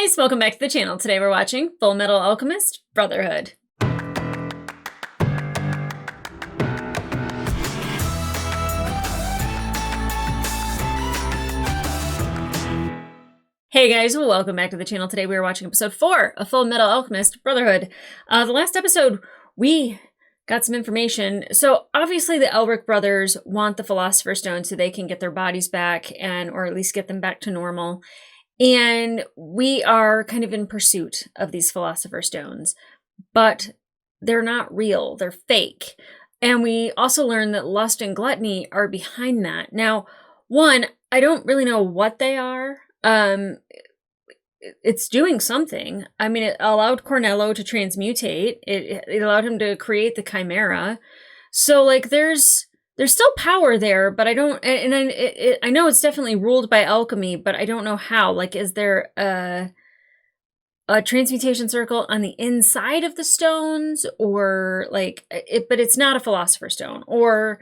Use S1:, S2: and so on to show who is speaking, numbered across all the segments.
S1: guys, welcome back to the channel. Today we're watching Fullmetal Alchemist Brotherhood. Hey guys, welcome back to the channel. Today we are watching episode 4 of Fullmetal Alchemist Brotherhood. The last episode, we got some information. So obviously the Elric brothers want the Philosopher's Stone so they can get their bodies back or at least get them back to normal. And we are kind of in pursuit of these Philosopher's Stones, but they're not real, they're fake. And we also learn that lust and gluttony are behind that. Now, one, I don't really know what they are. It's doing something. I mean, it allowed Cornello to transmutate. It allowed him to create the Chimera. So, like, there's still power there, but I don't, and I know it's definitely ruled by alchemy, but I don't know how. Like, is there a transmutation circle on the inside of the stones, or like it? But it's not a Philosopher's Stone, or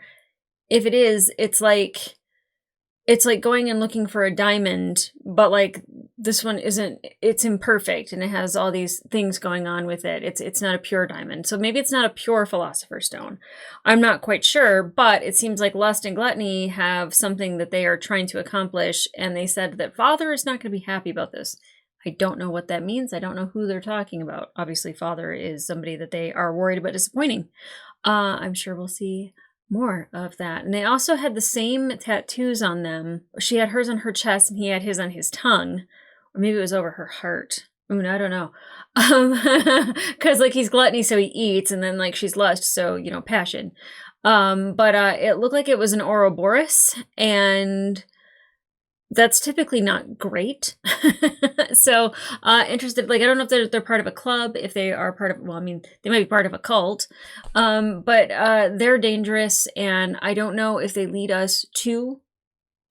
S1: if it is, it's like going and looking for a diamond, but like this one isn't, it's imperfect and it has all these things going on with it. It's not a pure diamond. So maybe it's not a pure Philosopher's Stone. I'm not quite sure, but it seems like lust and gluttony have something that they are trying to accomplish. And they said that Father is not going to be happy about this. I don't know what that means. I don't know who they're talking about. Obviously, Father is somebody that they are worried about disappointing. I'm sure we'll see more of that. And they also had the same tattoos on them. She had hers on her chest and he had his on his tongue. Or maybe it was over her heart. I don't know. Because like he's gluttony, so he eats, and then like she's lust, so, you know, passion. But it looked like it was an Ouroboros, and that's typically not great. So interested, like, I don't know if they're part of a club, if they are part of, well, I mean, they might be part of a cult, but they're dangerous, and I don't know if they lead us to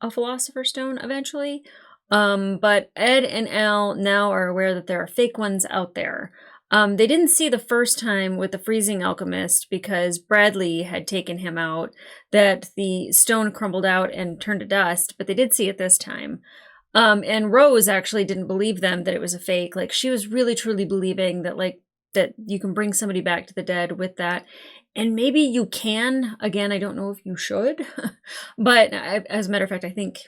S1: a Philosopher's Stone eventually. But Ed and Al now are aware that there are fake ones out there. They didn't see the first time with the freezing alchemist because Bradley had taken him out, that the stone crumbled out and turned to dust, but they did see it this time. And Rose actually didn't believe them, that it was a fake. Like, she was really truly believing that, like, that you can bring somebody back to the dead with that. And maybe you can. Again, I don't know if you should. But as a matter of fact, I think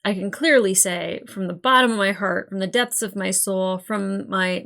S1: I can clearly say from the bottom of my heart, from the depths of my soul, from my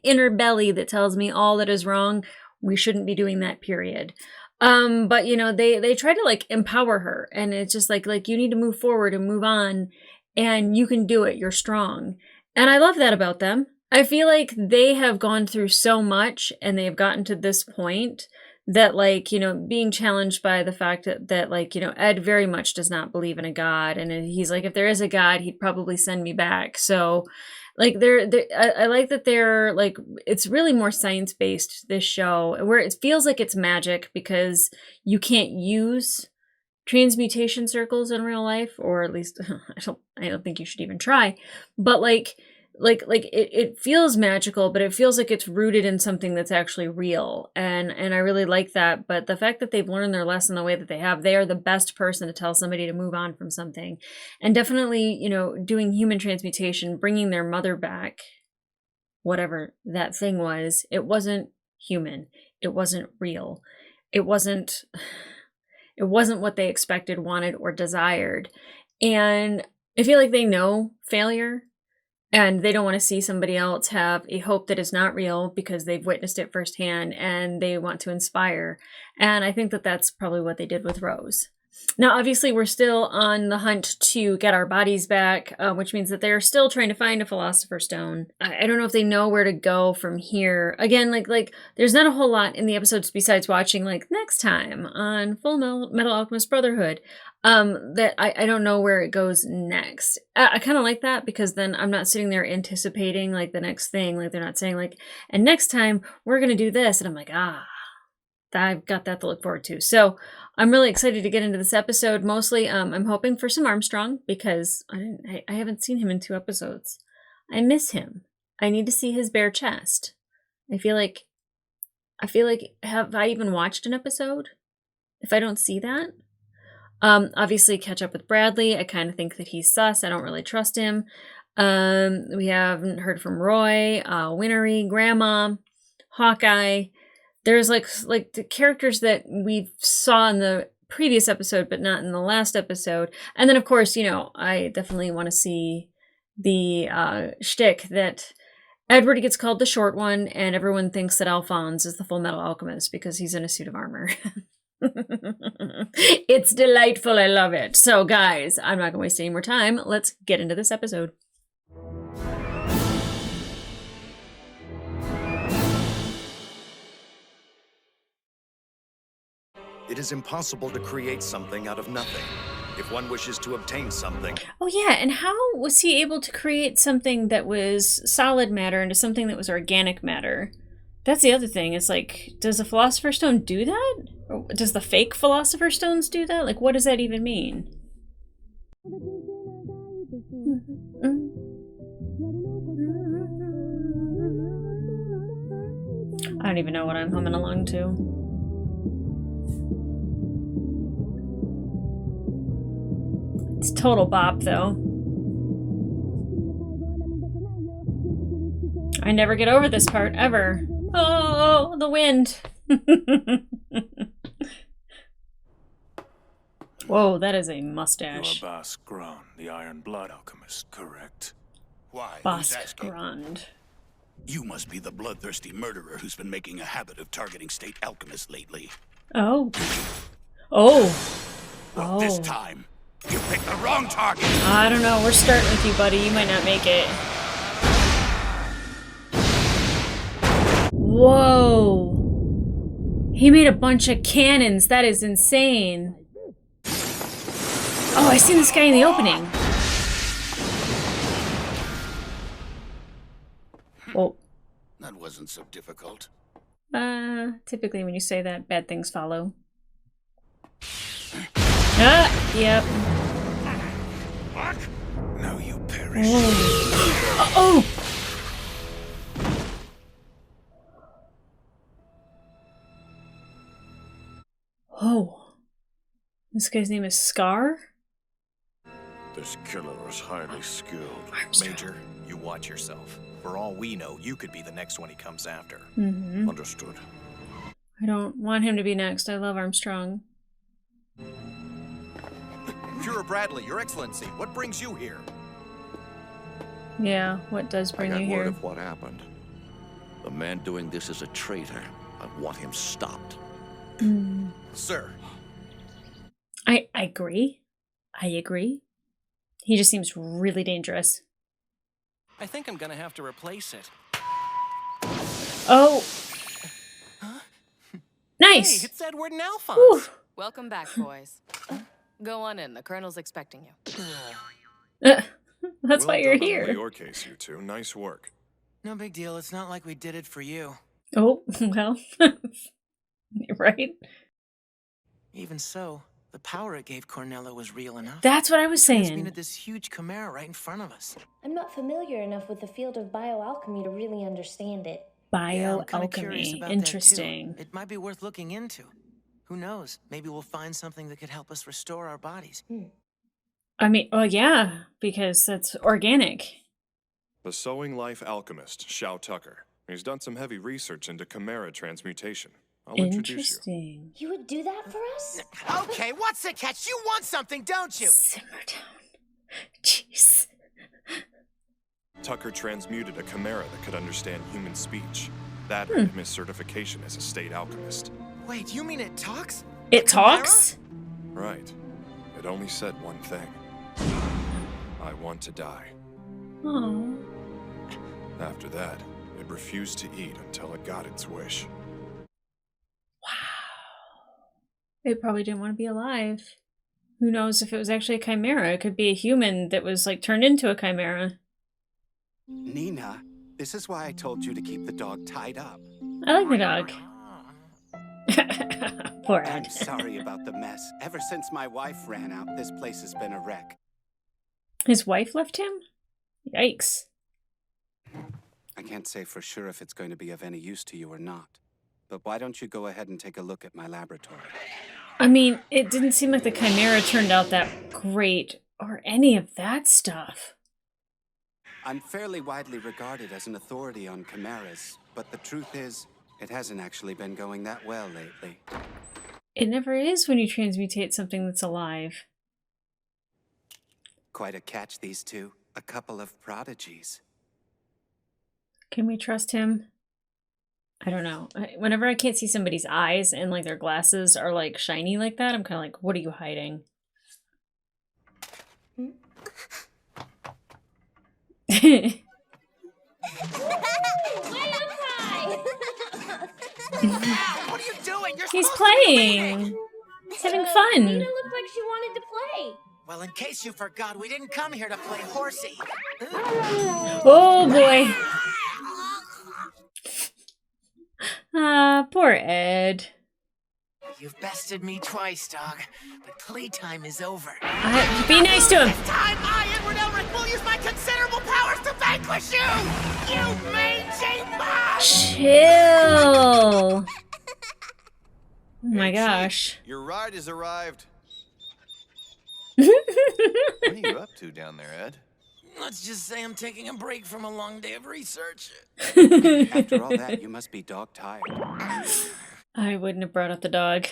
S1: inner belly that tells me all that is wrong, we shouldn't be doing that, period. But you know, they try to like empower her, and it's just like you need to move forward and move on, and you can do it. You're strong. And I love that about them. I feel like they have gone through so much and they've gotten to this point that, like, you know, being challenged by the fact that like, you know, Ed very much does not believe in a God. And he's like, if there is a God, he'd probably send me back. So like I like that they're like, it's really more science-based, this show, where it feels like it's magic because you can't use transmutation circles in real life, or at least I don't think you should even try. But it feels magical, but it feels like it's rooted in something that's actually real. And I really like that. But the fact that they've learned their lesson the way that they have, they are the best person to tell somebody to move on from something. And definitely, you know, doing human transmutation, bringing their mother back, whatever that thing was, it wasn't human. It wasn't real. It wasn't what they expected, wanted, or desired. And I feel like they know failure. And they don't want to see somebody else have a hope that is not real because they've witnessed it firsthand, and they want to inspire. And I think that that's probably what they did with Rose. Now, obviously, we're still on the hunt to get our bodies back, which means that they're still trying to find a Philosopher's Stone. I don't know if they know where to go from here. Again, like there's not a whole lot in the episodes besides watching, like, next time on Fullmetal Alchemist Brotherhood. That I don't know where it goes next. I kind of like that, because then I'm not sitting there anticipating like the next thing. Like, they're not saying like, and next time we're going to do this. And I'm like, I've got that to look forward to. So I'm really excited to get into this episode. Mostly, I'm hoping for some Armstrong, because I haven't seen him in 2 episodes. I miss him. I need to see his bare chest. I feel like, have I even watched an episode if I don't see that? Obviously catch up with Bradley. I kind of think that he's sus. I don't really trust him. We haven't heard from Roy, Winnery, Grandma, Hawkeye. There's like the characters that we saw in the previous episode, but not in the last episode. And then, of course, I definitely want to see the shtick that Edward gets called the short one, and everyone thinks that Alphonse is the Fullmetal Alchemist because he's in a suit of armor. It's delightful. I love it. So, guys, I'm not going to waste any more time. Let's get into this episode.
S2: It is impossible to create something out of nothing. If one wishes to obtain something...
S1: Oh yeah, and how was he able to create something that was solid matter into something that was organic matter? That's the other thing. It's like, does the Philosopher's Stone do that? Or does the fake Philosopher's Stones do that? Like, what does that even mean? I don't even know what I'm humming along to. It's total bop, though. I never get over this part, ever. Oh, the wind. Whoa, that is a mustache.
S3: You are Bas Grund, the Iron Blood Alchemist, correct?
S4: Why?
S1: Bas Grund.
S4: You must be the bloodthirsty murderer who's been making a habit of targeting state alchemists lately.
S1: Oh. Oh.
S4: Well, this time, you picked the wrong target.
S1: I don't know. We're starting with you, buddy. You might not make it. Whoa. He made a bunch of cannons. That is insane. Oh, I seen this guy in the opening. Whoa.
S4: That wasn't so difficult.
S1: Typically when you say that, bad things follow. Ah, yep.
S4: Now you perish.
S1: Oh! Oh. This guy's name is Scar?
S3: This killer is highly skilled.
S2: Major, you watch yourself. For all we know, you could be the next one he comes after.
S1: Mm-hmm.
S3: Understood.
S1: I don't want him to be next. I love Armstrong.
S2: Führer Bradley, Your Excellency, what brings you here?
S1: Yeah, what does bring you
S5: I got
S1: here?
S5: word of what happened. The man doing this is a traitor. I want him stopped.
S2: Sir.
S1: I agree. I agree. He just seems really dangerous.
S6: I think I'm gonna have to replace it.
S1: Oh. Nice.
S6: Hey, it's Edward and Alphonse.
S1: Whew.
S7: Welcome back, boys. Go on in. The Colonel's expecting you.
S1: That's why you're here.
S3: Your case, you two. Nice work.
S6: No big deal. It's not like we did it for you.
S1: Oh, well. You're right.
S6: Even so, the power it gave Cornello was real enough.
S1: That's what I was saying.
S6: Transmuted this huge chimera right in front of us.
S8: I'm not familiar enough with the field of bioalchemy to really understand it.
S6: Yeah, I'm kinda curious
S1: Bioalchemy.
S6: about that,
S1: Interesting.
S6: too. It might be worth looking into. Who knows? Maybe we'll find something that could help us restore our bodies.
S1: I mean, well, yeah, because that's organic.
S3: The Sowing Life Alchemist, Shao Tucker. He's done some heavy research into chimera transmutation. I'll introduce you.
S1: Interesting.
S8: You would do that for us?
S6: Okay, what's the catch? You want something, don't you?
S1: Simmer down. Jeez.
S3: Tucker transmuted a chimera that could understand human speech. That earned him his certification as a state alchemist.
S6: Wait, you mean it talks?
S1: It talks?
S3: Right. It only said one thing. I want to die.
S1: Oh.
S3: After that, it refused to eat until it got its wish.
S1: It probably didn't want to be alive. Who knows if it was actually a chimera? It could be a human that was like turned into a chimera.
S9: Nina, this is why I told you to keep the dog tied up.
S1: I like the dog. Poor
S9: I'm
S1: Ed.
S9: sorry about the mess. Ever since my wife ran out, this place has been a wreck.
S1: His wife left him? Yikes.
S9: I can't say for sure if it's going to be of any use to you or not. But why don't you go ahead and take a look at my laboratory?
S1: I mean, it didn't seem like the chimera turned out that great or any of that stuff.
S9: I'm fairly widely regarded as an authority on chimeras, but the truth is, it hasn't actually been going that well lately.
S1: It never is when you transmutate something that's alive.
S9: Quite a catch, these two. A couple of prodigies.
S1: Can we trust him? I don't know. Whenever I can't see somebody's eyes and like their glasses are like shiny like that, I'm kind of like, what are you hiding?
S8: Way up high!
S6: What are you doing? You're
S1: He's
S6: supposed to be
S1: playing.
S6: leading.
S1: He's having fun.
S8: Nina looked like she wanted to play.
S6: Well, in case you forgot, we didn't come here to play horsey.
S1: Oh boy. Poor Ed.
S6: You've bested me twice, dog, but playtime is over.
S1: Be nice to him.
S6: This time I, Edward Elric, will use my considerable powers to vanquish you! You mangy bug!
S1: Chill. Oh my gosh.
S10: Your ride has arrived. What are you up to down there, Ed?
S6: Let's just say I'm taking a break from a long day of research.
S9: After all that, you must be dog-tired.
S1: I wouldn't have brought up the dog.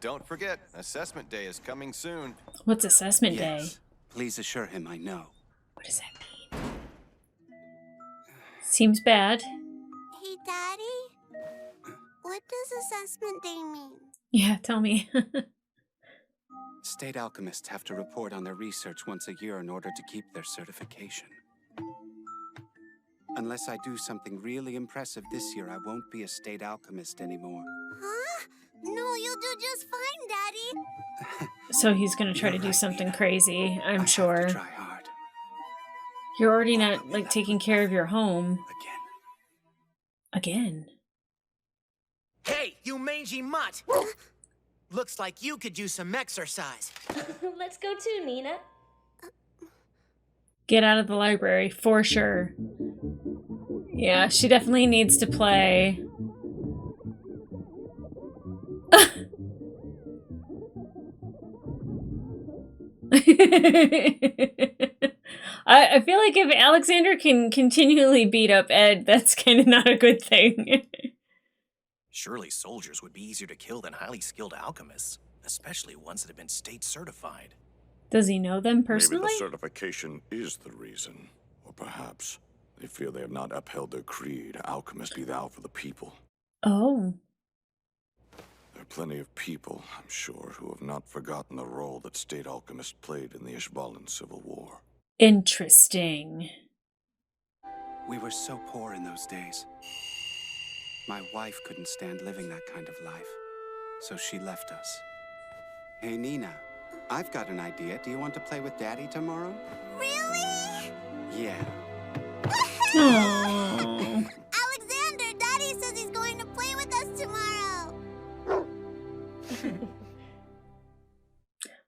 S10: Don't forget, assessment day is coming soon.
S1: What's assessment day?
S9: Yes. Please assure him I know.
S1: What does that mean? Seems bad.
S11: Hey, Daddy? What does assessment day mean?
S1: Yeah, tell me.
S9: State alchemists have to report on their research once a year in order to keep their certification. Unless I do something really impressive this year, I won't be a state alchemist anymore.
S11: Huh? No, you'll do just fine, Daddy.
S1: So he's gonna try to do something crazy, I'm sure.
S9: Have to try hard.
S1: You're already not, like, taking care of your home.
S9: Again.
S1: Again?
S6: Hey, you mangy mutt! Looks like you could use some exercise.
S8: Let's go too, Nina.
S1: Get out of the library, for sure. Yeah, she definitely needs to play. I feel like if Alexander can continually beat up Ed, that's kind of not a good thing.
S12: Surely soldiers would be easier to kill than highly skilled alchemists, especially ones that have been state certified.
S1: Does he know them personally?
S5: Maybe the certification is the reason. Or perhaps they feel they have not upheld their creed. Alchemist be thou for the people.
S1: Oh.
S5: There are plenty of people, I'm sure, who have not forgotten the role that state alchemists played in the Ishvalan Civil War.
S1: Interesting.
S9: We were so poor in those days. My wife couldn't stand living that kind of life, so she left us. Hey, Nina, I've got an idea. Do you want to play with Daddy tomorrow?
S11: Really?
S9: Yeah.
S1: Aww.
S11: Alexander, Daddy says he's going to play with us tomorrow.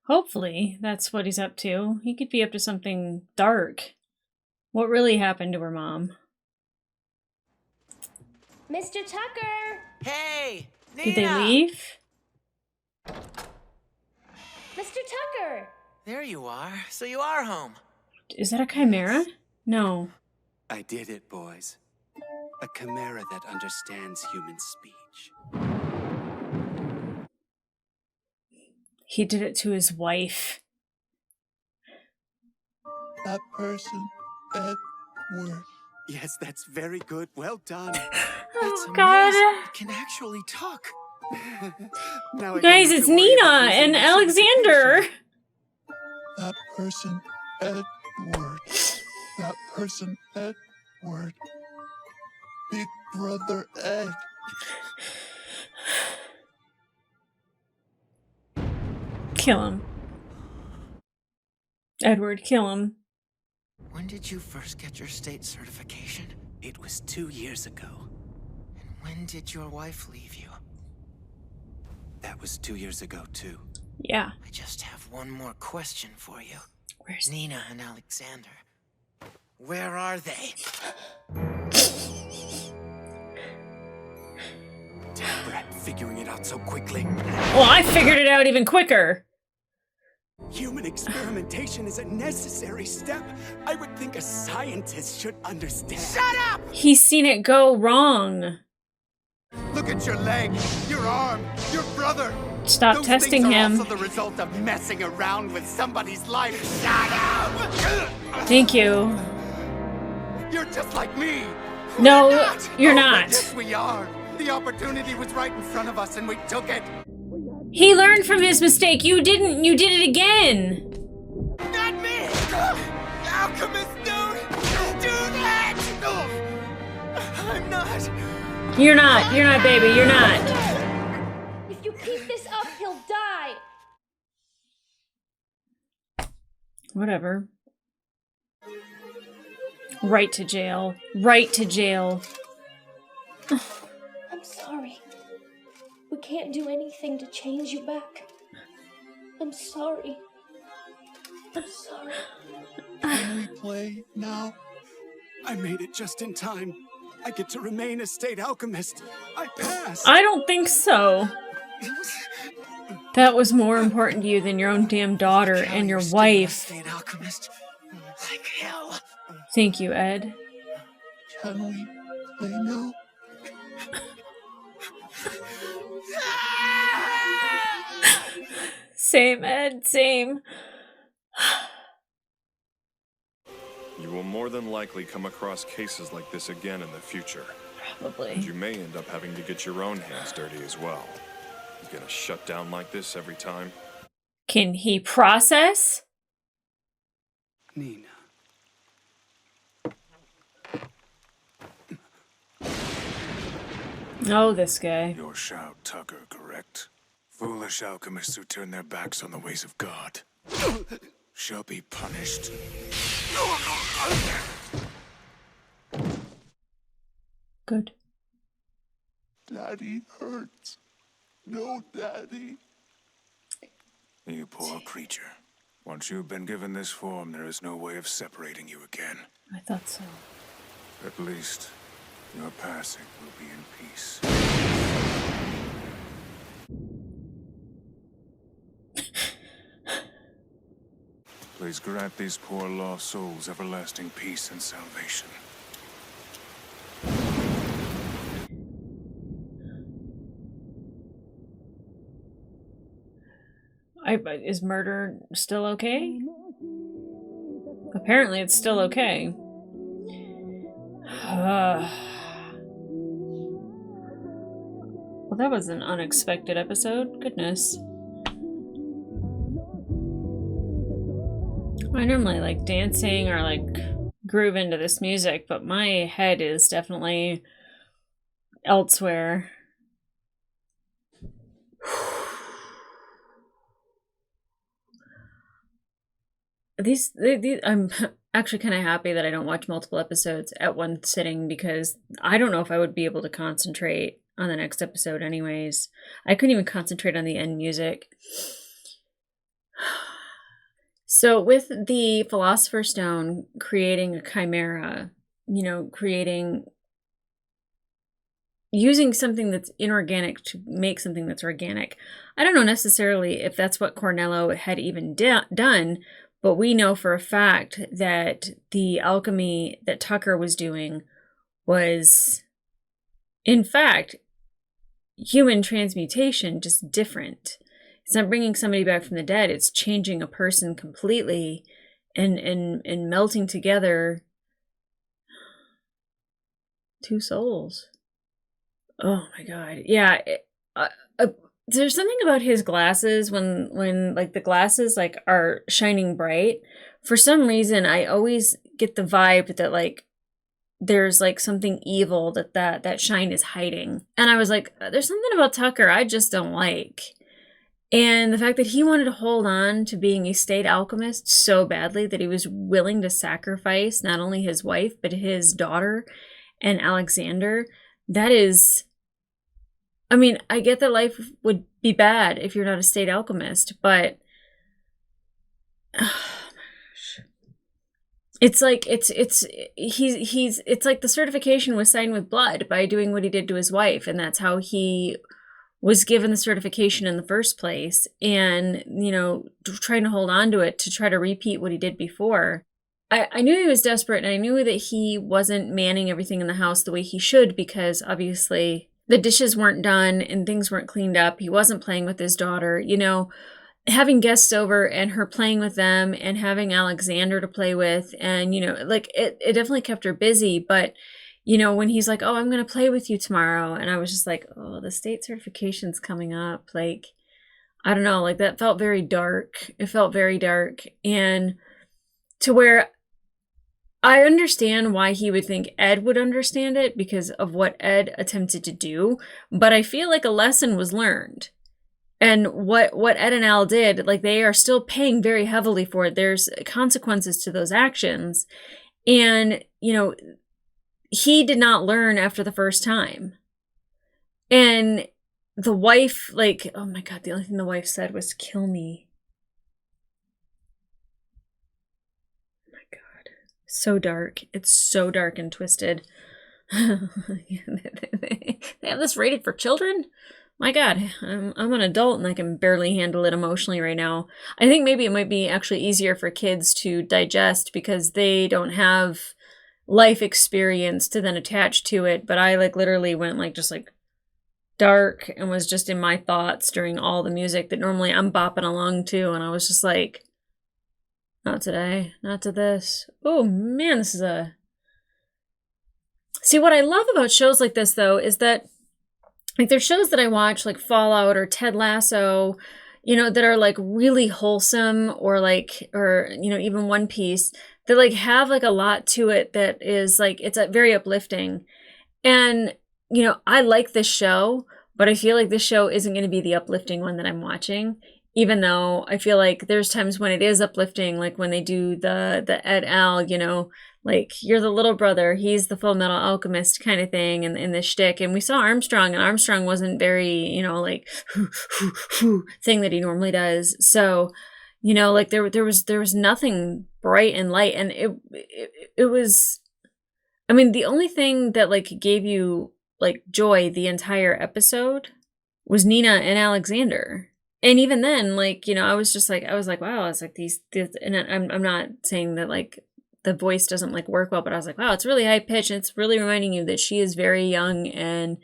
S1: Hopefully, that's what he's up to. He could be up to something dark. What really happened to her mom?
S8: Mr. Tucker!
S6: Hey, Nina!
S1: Did they leave?
S8: Mr. Tucker!
S6: There you are. So you are home.
S1: Is that a chimera? No.
S9: I did it, boys. A chimera that understands human speech.
S1: He did it to his wife.
S4: That person, Edward.
S9: Yes, that's very good. Well done.
S1: Oh, God.
S6: It can actually talk.
S9: Now I
S1: Guys,
S9: don't have
S1: it's
S9: to worry
S1: Nina
S9: about losing
S1: and
S9: my
S1: Alexander.
S4: That person, Edward. That person, Edward. Big brother Ed.
S1: Kill him. Edward, kill him.
S6: When did you first get your state certification?
S9: It was 2 years ago.
S6: And when did your wife leave you?
S9: That was 2 years ago, too.
S1: Yeah.
S6: I just have one more question for you.
S1: Where's
S6: Nina and Alexander? Where are they?
S12: Damn, Brett, figuring it out so quickly.
S1: Well, I figured it out even quicker.
S9: Human experimentation is a necessary step. I would think a scientist should understand.
S6: Shut up!
S1: He's seen it go wrong.
S9: Look at your leg, your arm, your brother.
S1: Stop
S9: Those
S1: testing
S9: things are
S1: him.
S9: also the result of messing around with somebody's life. Shut up!
S1: Thank you.
S9: You're just like me.
S1: No, you're
S9: Oh,
S1: not.
S9: Yes, we are. The opportunity was right in front of us, and we took it.
S1: He learned from his mistake. You didn't. You did it again.
S6: Not me! Alchemist, don't do that! I'm not.
S1: You're not. You're not, baby. You're not.
S8: If you keep this up, he'll die.
S1: Whatever. Right to jail. Right to jail.
S8: I'm sorry. We can't do anything to change you back. I'm sorry. I'm sorry.
S9: Can we play now? I made it just in time. I get to remain a state alchemist. I passed.
S1: I don't think so. That was more important to you than your own damn daughter and your wife.
S6: State alchemist. Like hell.
S1: Thank you, Ed.
S9: Can we play now?
S1: Same, Ed. Same.
S3: You will more than likely come across cases like this again in the future.
S1: Probably.
S3: And you may end up having to get your own hands dirty as well. You gonna shut down like this every time?
S1: Can he process?
S9: Nina.
S1: Oh, this guy.
S5: You're Shao Tucker, correct? Foolish alchemists who turn their backs on the ways of God shall be punished.
S1: Good.
S5: Daddy hurts. No, Daddy. You poor creature. Once you've been given this form, there is no way of separating you again.
S1: I thought so.
S5: At least, your passing will be in peace. Please grant these poor lost souls everlasting peace and salvation.
S1: Is murder still okay? Apparently it's still okay. Well, that was an unexpected episode. Goodness. I normally like dancing or like groove into this music, but my head is definitely elsewhere. These I'm actually kind of happy that I don't watch multiple episodes at one sitting, because I don't know if I would be able to concentrate on the next episode anyways. I couldn't even concentrate on the end music. So with the Philosopher's Stone creating a chimera, you know, using something that's inorganic to make something that's organic. I don't know necessarily if that's what Cornello had even done, but we know for a fact that the alchemy that Tucker was doing was, in fact, human transmutation, just different. It's not bringing somebody back from the dead. It's changing a person completely and melting together two souls. Oh my God. Yeah. There's something about his glasses when like the glasses like are shining bright. For some reason, I always get the vibe that like there's like something evil that shine is hiding. And I was like, there's something about Tucker I just don't like. And the fact that he wanted to hold on to being a state alchemist so badly that he was willing to sacrifice not only his wife, but his daughter and Alexander, that is... I mean, I get that life would be bad if you're not a state alchemist, but... Oh my gosh. It's like, it's like the certification was signed with blood by doing what he did to his wife, and that's how he was given the certification in the first place and, you know, trying to hold on to it to try to repeat what he did before. I knew he was desperate, and I knew that he wasn't manning everything in the house the way he should, because obviously the dishes weren't done and things weren't cleaned up. He wasn't playing with his daughter, you know, having guests over and her playing with them and having Alexander to play with. And, you know, like it definitely kept her busy. But, you know, when he's like, oh, I'm going to play with you tomorrow. And I was just like, oh, the state certification's coming up. Like, I don't know, like that felt very dark. It felt very dark. And to where I understand why he would think Ed would understand it because of what Ed attempted to do. But I feel like a lesson was learned. And what Ed and Al did, like they are still paying very heavily for it. There's consequences to those actions. And, you know, he did not learn after the first time. And the wife, like, oh my God, the only thing the wife said was, kill me. Oh my God. So dark. It's so dark and twisted. They have this rated for children? My God, I'm an adult and I can barely handle it emotionally right now. I think maybe it might be actually easier for kids to digest because they don't have life experience to then attach to it. But I like literally went like just like dark and was just in my thoughts during all the music that normally I'm bopping along to. And I was just like, not today, not to this. Oh man, this is a... See, what I love about shows like this though is that like there's shows that I watch like Fallout or Ted Lasso, you know, that are like really wholesome or you know, even One Piece that like have like a lot to it that is like, it's very uplifting. And, you know, I like this show, but I feel like this show isn't going to be the uplifting one that I'm watching, even though I feel like there's times when it is uplifting, like when they do the Ed Al, you know, like you're the little brother, he's the Fullmetal Alchemist kind of thing in this shtick. And we saw Armstrong, and Armstrong wasn't very, you know, like thing that he normally does. So, you know, like there was nothing bright and light, and it was, I mean, the only thing that like gave you like joy the entire episode was Nina and Alexander. And even then, like, you know, I was like, wow, it's like these and I'm not saying that like the voice doesn't like work well, but I was like, wow, it's really high pitched. And it's really reminding you that she is very young and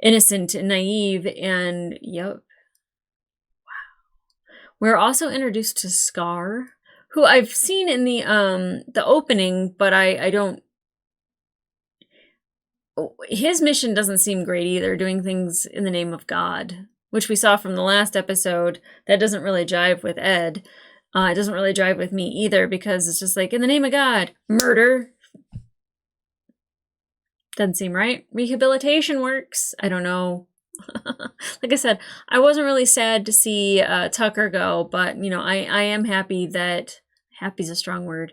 S1: innocent and naive. And yep. Wow. We're also introduced to Scar, who I've seen in the opening, but I don't, his mission doesn't seem great either, doing things in the name of God, which we saw from the last episode. That doesn't really jive with Ed. It doesn't really jive with me either, because it's just like, in the name of God, murder. Doesn't seem right. Rehabilitation works. I don't know. Like I said, I wasn't really sad to see Tucker go, but, you know, I am happy that, happy's a strong word.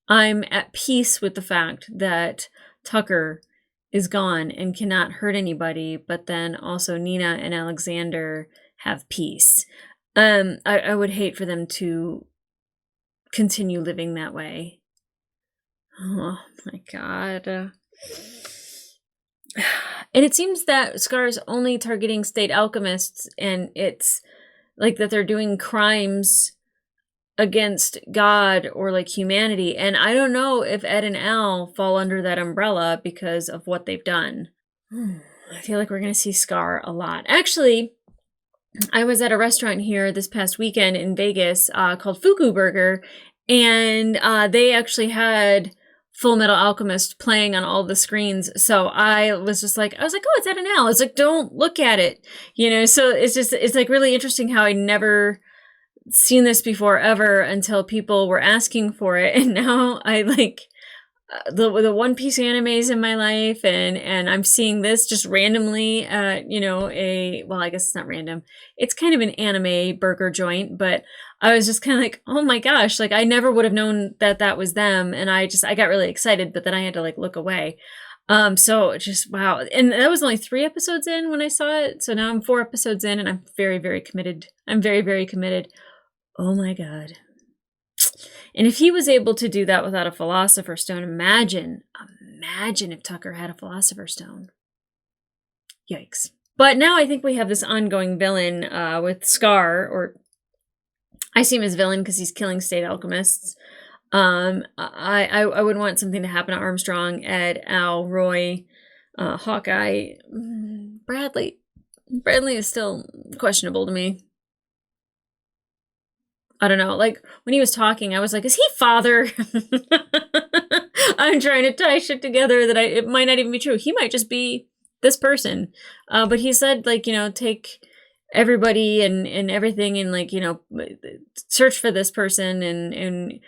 S1: I'm at peace with the fact that Tucker is gone and cannot hurt anybody, but then also Nina and Alexander have peace. I would hate for them to continue living that way. Oh my God. And it seems that Scar's only targeting state alchemists, and it's like that they're doing crimes against God or like humanity. And I don't know if Ed and Al fall under that umbrella because of what they've done. I feel like we're going to see Scar a lot. Actually, I was at a restaurant here this past weekend in Vegas called Fuku Burger, and they actually had Fullmetal Alchemist playing on all the screens. So I was like, oh, it's Ed and Al. It's like, don't look at it, you know? So it's like really interesting how I never seen this before ever until people were asking for it. And now I like the One Piece animes in my life, and I'm seeing this just randomly at, you know, well, I guess it's not random. It's kind of an anime burger joint, but I was just kind of like, oh my gosh, like I never would have known that was them. And I got really excited, but then I had to like look away. So just, wow. And that was only 3 episodes in when I saw it. So now I'm 4 episodes in, and I'm very, very committed. I'm very, very committed. Oh my God. And if he was able to do that without a Philosopher's Stone, imagine if Tucker had a Philosopher's Stone. Yikes. But now I think we have this ongoing villain with Scar, or I see him as villain because he's killing state alchemists. I would want something to happen to Armstrong, Ed, Al, Roy, Hawkeye, Bradley. Bradley is still questionable to me. I don't know. Like, when he was talking, I was like, is he father? I'm trying to tie shit together that it might not even be true. He might just be this person. But he said, like, take everybody and everything and, like, search for this person and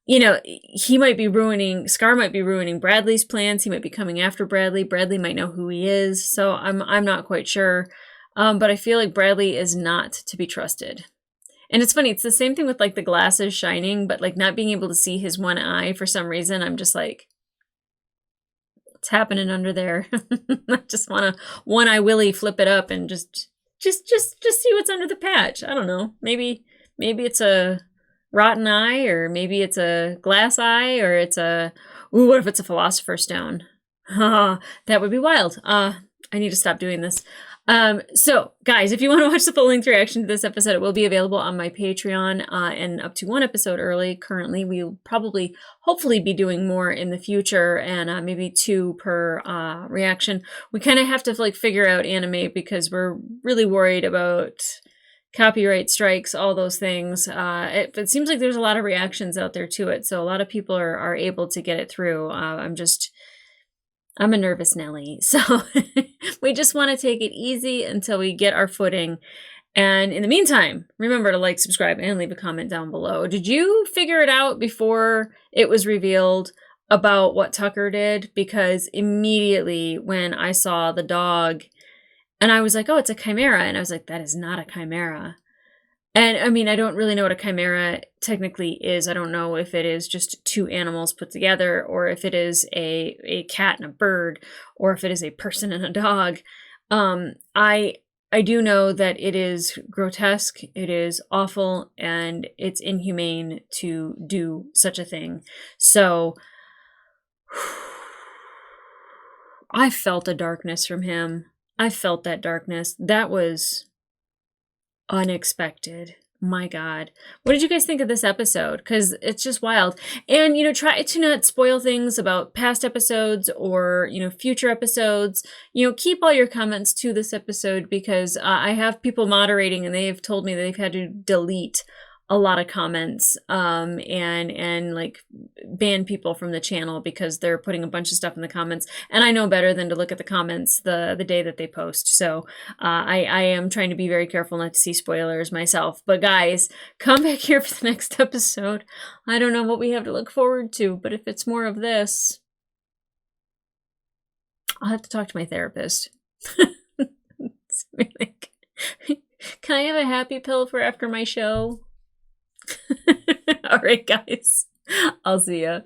S1: he might be Scar might be ruining Bradley's plans. He might be coming after Bradley. Bradley might know who he is. So I'm not quite sure. But I feel like Bradley is not to be trusted. And it's funny, it's the same thing with, like, the glasses shining, but, like, not being able to see his one eye for some reason. I'm just like, what's happening under there? I just want to one-eye Willy flip it up and just see what's under the patch. I don't know. Maybe it's a rotten eye, or maybe it's a glass eye, or it's what if it's a Philosopher's Stone? That would be wild. I need to stop doing this. So guys, if you want to watch the full-length reaction to this episode, it will be available on my Patreon, and up to 1 episode early. Currently, we'll hopefully be doing more in the future, and maybe 2 per reaction. We kind of have to, like, figure out anime because we're really worried about copyright strikes, all those things. It seems like there's a lot of reactions out there to it, so a lot of people are able to get it through. I'm a nervous Nelly, so we just want to take it easy until we get our footing. And in the meantime, remember to like, subscribe, and leave a comment down below. Did you figure it out before it was revealed about what Tucker did? Because immediately when I saw the dog, and I was like, oh, it's a chimera. And I was like, that is not a chimera. And I mean, I don't really know what a chimera technically is. I don't know if it is just 2 animals put together, or if it is a cat and a bird, or if it is a person and a dog. I do know that it is grotesque, it is awful, and it's inhumane to do such a thing. So I felt a darkness from him. I felt that darkness. That was unexpected. My God. What did you guys think of this episode? Because it's just wild. And, try to not spoil things about past episodes or, future episodes. Keep all your comments to this episode, because I have people moderating and they've told me that they've had to delete a lot of comments and like ban people from the channel because they're putting a bunch of stuff in the comments. And I know better than to look at the comments the day that they post. So I am trying to be very careful not to see spoilers myself. But guys, come back here for the next episode. I don't know what we have to look forward to, but if it's more of this, I'll have to talk to my therapist. Like, can I have a happy pill for after my show? All right, guys. I'll see ya.